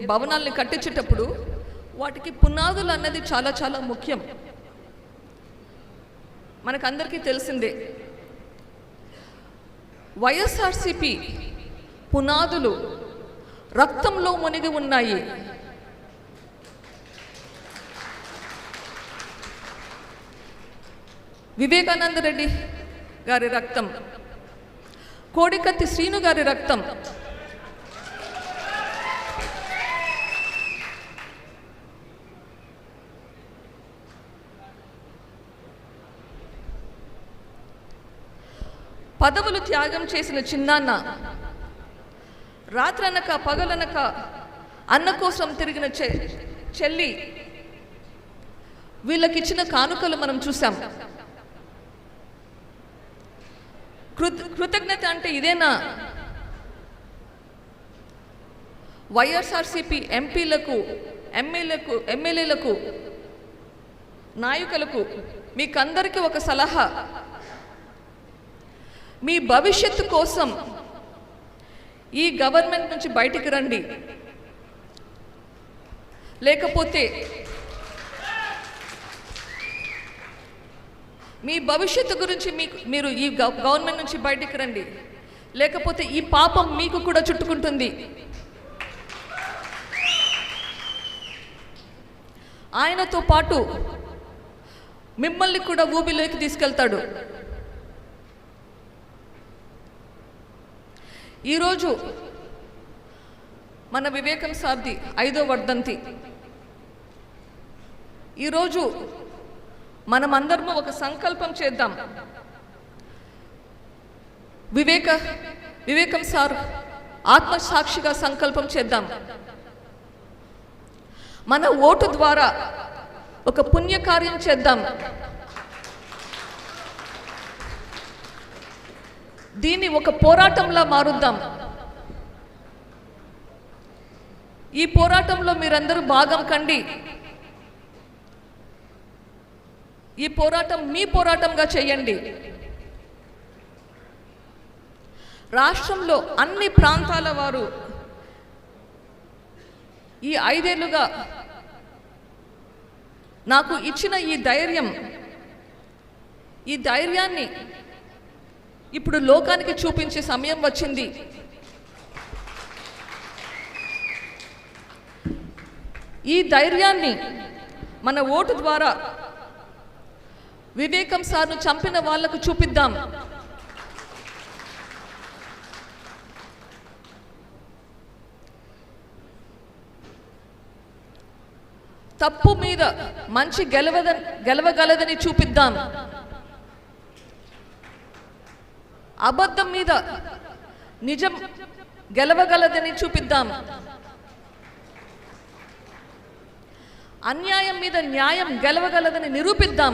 భవనాల్ని కట్టించేటప్పుడు వాటికి పునాదులు అన్నది చాలా చాలా ముఖ్యం. మనకందరికీ తెలిసిందే, వైఎస్ఆర్సిపి పునాదులు రక్తంలో మునిగి ఉన్నాయి. వివేకానంద రెడ్డి గారి రక్తం, కోడికత్తి శ్రీను గారి రక్తం, పదవులు త్యాగం చేసిన చిన్నాన్న, రాత్రనక పగలనక అన్న కోసం తిరిగిన చెల్లి, వీళ్ళకిచ్చిన కానుకలు మనం చూసాం. కృతజ్ఞత అంటే ఇదేనా? వైఎస్ఆర్సిపి ఎంపీలకు, ఎమ్మెల్యేలకు, నాయకులకు మీకందరికీ ఒక సలహా, మీ భవిష్యత్తు కోసం ఈ గవర్నమెంట్ నుంచి బయటికి రండి. లేకపోతే మీ భవిష్యత్తు గురించి మీరు ఈ గవర్నమెంట్ నుంచి బయటికి రండి, లేకపోతే ఈ పాపం మీకు కూడా చుట్టుకుంటుంది. ఆయనతో పాటు మిమ్మల్ని కూడా ఊబిలోకి తీసుకెళ్తాడు. ఈరోజు మన వివేకం సార్ది 5వ వర్ధంతి. ఈరోజు మనమందరము ఒక సంకల్పం చేద్దాం. వివేకం సార్ ఆత్మసాక్షిగా సంకల్పం చేద్దాం. మన ఓటు ద్వారా ఒక పుణ్యకార్యం చేద్దాం. దీన్ని ఒక పోరాటంలా మారుద్దాం. ఈ పోరాటంలో మీరందరూ భాగం కండి. ఈ పోరాటం మీ పోరాటంగా చేయండి. రాష్ట్రంలో అన్ని ప్రాంతాల వారు ఈ 5 ఏళ్లుగా నాకు ఇచ్చిన ఈ ధైర్యాన్ని ఇప్పుడు లోకానికి చూపించే సమయం వచ్చింది. ఈ ధైర్యాన్ని మన ఓటు ద్వారా వివేకం సార్ను చంపిన వాళ్లకు చూపిద్దాం. తప్పు మీద మంచి గెలవగలదని చూపిద్దాం. అబద్ధం మీద నిజం గెలవగలదని చూపిద్దాం. అన్యాయం మీద న్యాయం గెలవగలదని నిరూపిద్దాం.